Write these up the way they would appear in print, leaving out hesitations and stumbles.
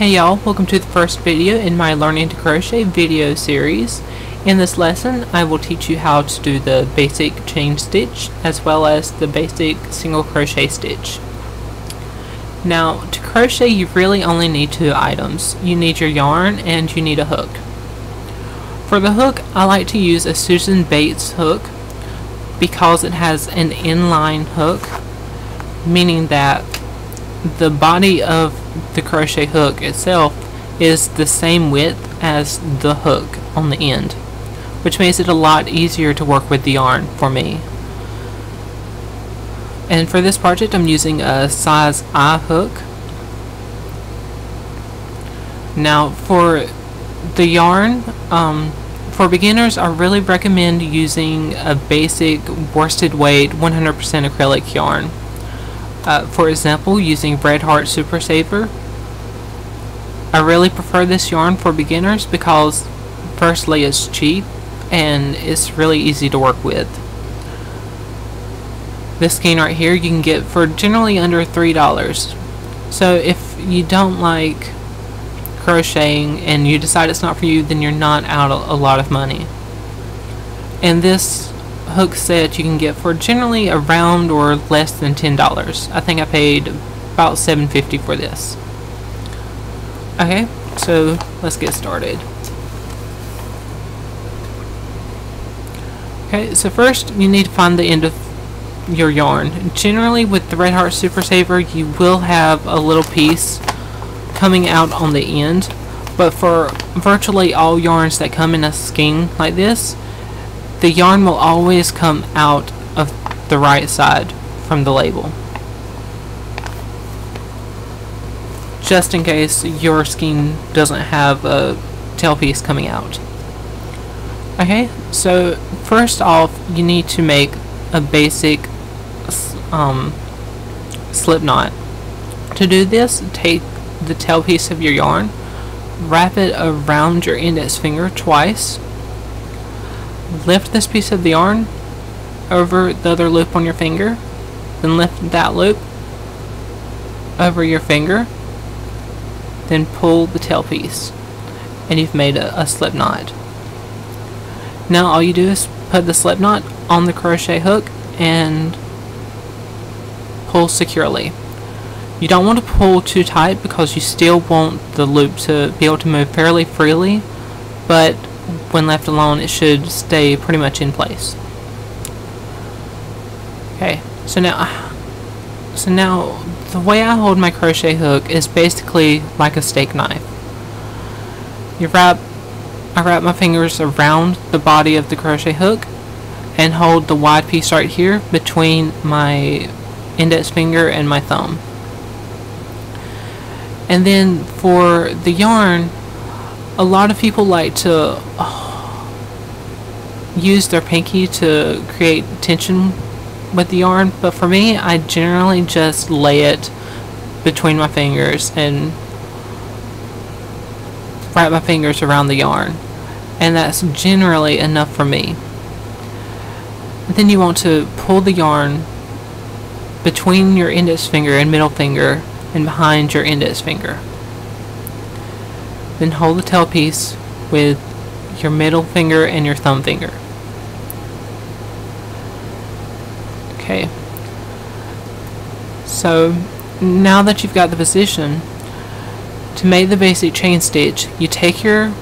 Hey y'all, welcome to the first video in my Learning to Crochet video series. In this lesson, I will teach you how to do the basic chain stitch as well as the basic single crochet stitch. Now, to crochet you really only need two items. You need your yarn and you need a hook. For the hook, I like to use a Susan Bates hook because it has an inline hook, meaning that the body of the crochet hook itself is the same width as the hook on the end, which makes it a lot easier to work with the yarn for me. And for this project I'm using a size I hook. Now for the yarn, for beginners I really recommend using a basic worsted weight 100% acrylic yarn. For example, using Red Heart Super Saver. I really prefer this yarn for beginners because firstly it's cheap and it's really easy to work with. This skein right here you can get for generally under $3. So if you don't like crocheting and you decide it's not for you, then you're not out a lot of money. And this hook set you can get for generally around or less than $10. I think I paid about $7.50 for this. Okay, so let's get started. Okay, so first you need to find the end of your yarn. Generally with the Red Heart Super Saver you will have a little piece coming out on the end, but for virtually all yarns that come in a skein like this, the yarn will always come out of the right side from the label, just in case your skein doesn't have a tail piece coming out. Okay, so first off you need to make a basic slip knot. To do this, take the tail piece of your yarn, wrap it around your index finger twice, lift this piece of the yarn over the other loop on your finger, then lift that loop over your finger, then pull the tail piece, and you've made a slip knot. Now all you do is put the slip knot on the crochet hook and pull securely. You don't want to pull too tight because you still want the loop to be able to move fairly freely, but when left alone it should stay pretty much in place. Okay, so now the way I hold my crochet hook is basically like a steak knife. I wrap my fingers around the body of the crochet hook and hold the wide piece right here between my index finger and my thumb. And then for the yarn, a lot of people like to use their pinky to create tension with the yarn, but for me I generally just lay it between my fingers and wrap my fingers around the yarn, and that's generally enough for me. Then you want to pull the yarn between your index finger and middle finger and behind your index finger. Then hold the tail piece with your middle finger and your thumb finger. Okay, so now that you've got the position, to make the basic chain stitch, you take your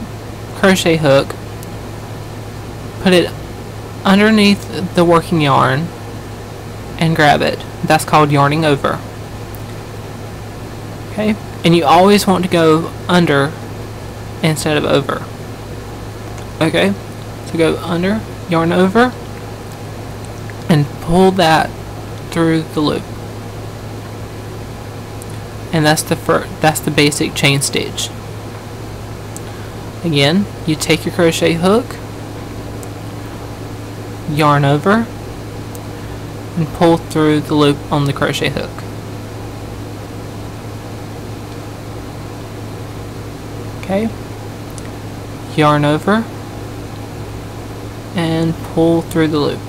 crochet hook, put it underneath the working yarn, and grab it. That's called yarning over. Okay, and you always want to go under instead of over. Okay, so go under, yarn over, and pull that through the loop. And that's the basic chain stitch. Again, you take your crochet hook, yarn over, and pull through the loop on the crochet hook. Okay, yarn over and pull through the loop.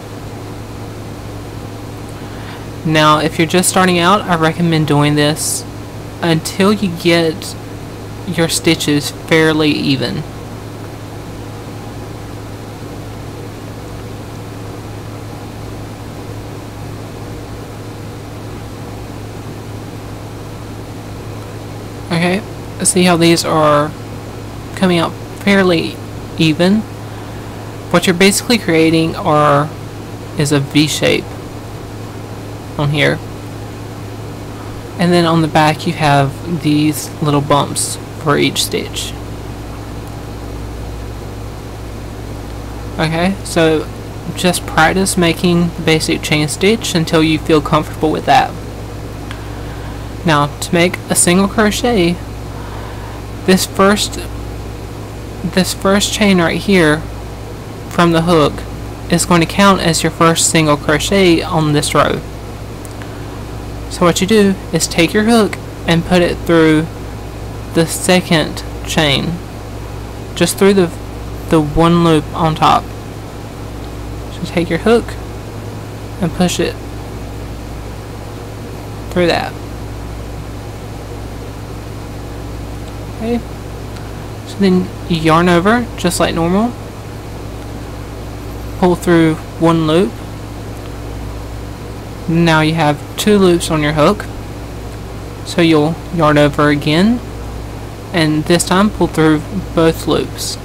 Now if you're just starting out, I recommend doing this until you get your stitches fairly even. Okay, see how these are coming out fairly even? What you're basically creating is a V shape on here. And then on the back you have these little bumps for each stitch. Okay, so just practice making the basic chain stitch until you feel comfortable with that. Now, to make a single crochet, this first chain right here from the hook is going to count as your first single crochet on this row. So what you do is take your hook and put it through the second chain, just through the one loop on top. So take your hook and push it through that. Okay. So then you yarn over just like normal, pull through one loop. Now you have 2 loops on your hook, so you'll yarn over again, and this time pull through both loops,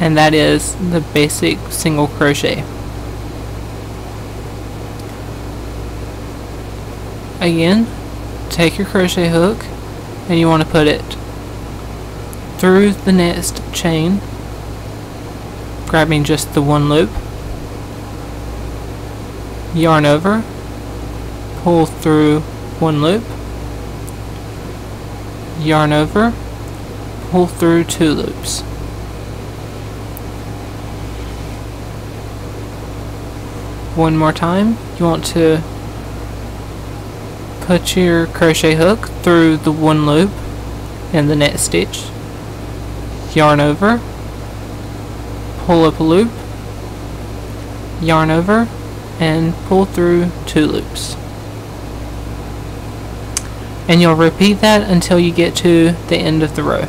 and that is the basic single crochet. Again, take your crochet hook and you want to put it through the next chain, grabbing just the one loop, yarn over, pull through one loop, yarn over, pull through 2 loops. One more time, you want to put your crochet hook through the one loop in the next stitch, yarn over, pull up a loop, yarn over, and pull through 2 loops. And you'll repeat that until you get to the end of the row.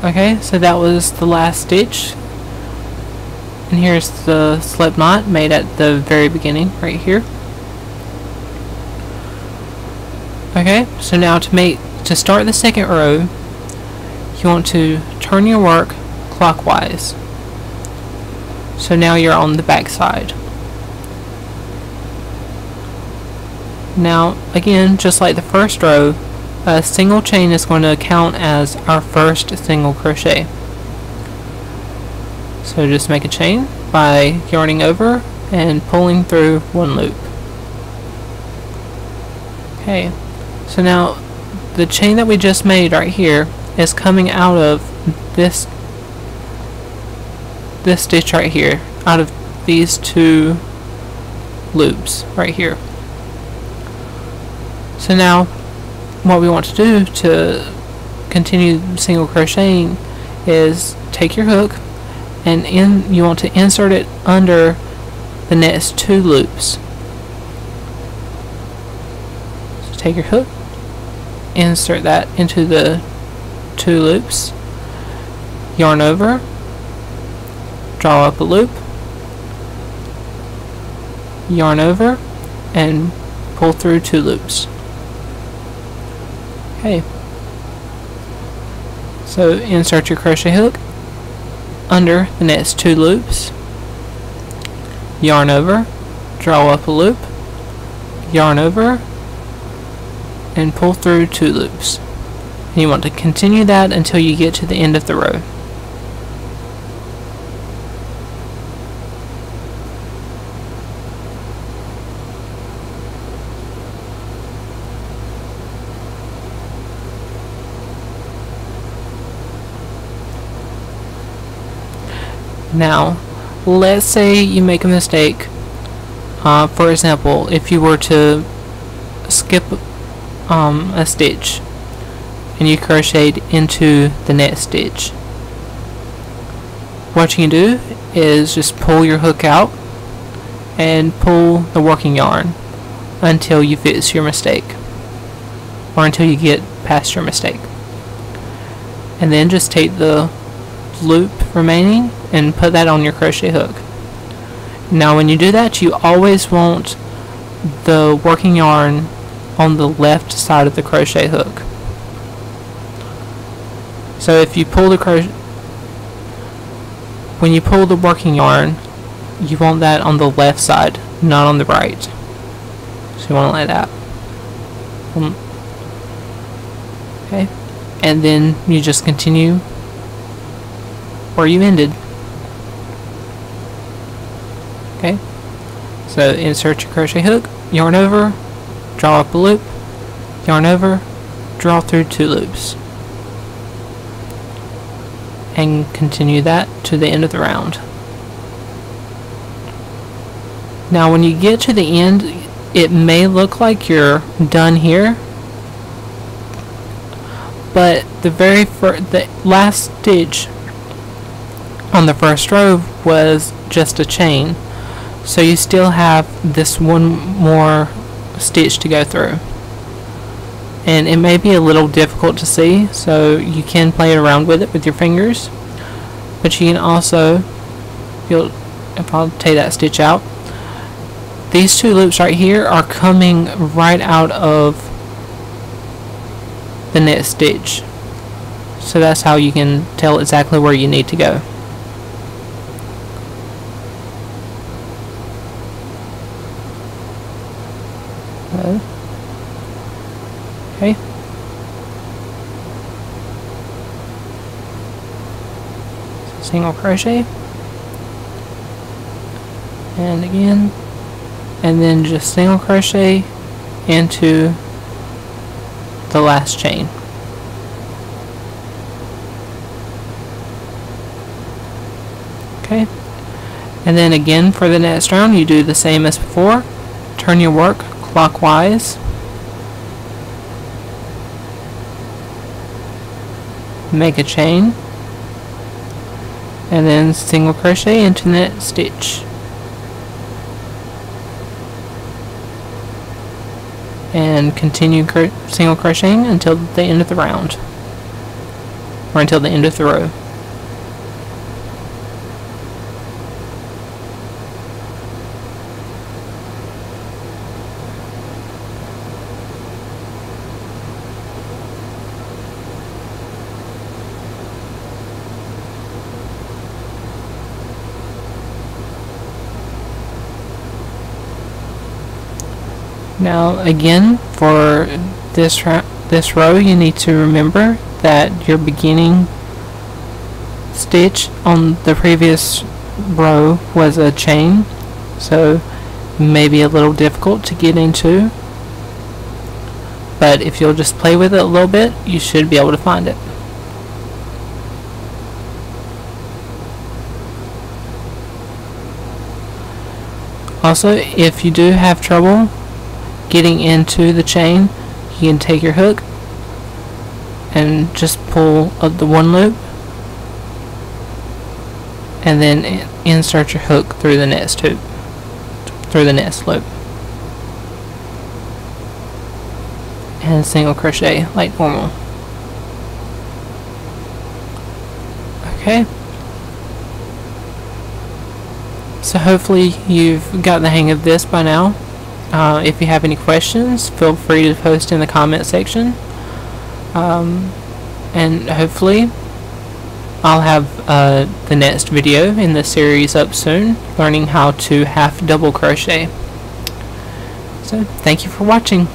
Okay, so that was the last stitch, and here's the slip knot made at the very beginning right here. Okay, so now to start the second row, you want to turn your work clockwise. So now you're on the back side. Now again, just like the first row, a single chain is going to count as our first single crochet. So just make a chain by yarning over and pulling through one loop. Okay, so now the chain that we just made right here is coming out of this stitch right here, out of these 2 loops right here. So now what we want to do to continue single crocheting is take your hook and you want to insert it under the next 2 loops. So take your hook, insert that into the 2 loops, yarn over, draw up a loop, yarn over, and pull through 2 loops. Okay, so insert your crochet hook under the next 2 loops, yarn over, draw up a loop, yarn over, and pull through 2 loops. And you want to continue that until you get to the end of the row. Now let's say you make a mistake. For example, if you were to skip a stitch and you crocheted into the next stitch, what you can do is just pull your hook out and pull the working yarn until you fix your mistake, or until you get past your mistake, and then just take the loop remaining and put that on your crochet hook. Now when you do that, you always want the working yarn on the left side of the crochet hook. So if you pull the when you pull the working yarn, you want that on the left side, not on the right. So you want to like that. Okay, and then you just continue where you ended. Okay, so insert your crochet hook, yarn over, draw up a loop, yarn over, draw through 2 loops, and continue that to the end of the round. Now when you get to the end, it may look like you're done here, but the last stitch on the first row was just a chain, so you still have this one more stitch to go through, and it may be a little difficult to see, so you can play around with it with your fingers. But you can also, if I'll take that stitch out, these 2 loops right here are coming right out of the next stitch, so that's how you can tell exactly where you need to go. Okay. Single crochet, and again, and then just single crochet into the last chain. Okay, and then again for the next round you do the same as before. Turn your work clockwise, make a chain, and then single crochet into the next stitch, and continue single crocheting until the end of the round, or until the end of the row. Now again, for this row, you need to remember that your beginning stitch on the previous row was a chain, so it may be a little difficult to get into, but if you'll just play with it a little bit, you should be able to find it. Also, if you do have trouble getting into the chain, you can take your hook and just pull up the 1 loop, and then insert your hook through the next loop, and single crochet like normal. Okay, so hopefully you've got the hang of this by now. If you have any questions, feel free to post in the comment section, and hopefully I'll have the next video in the series up soon, learning how to half double crochet. So thank you for watching.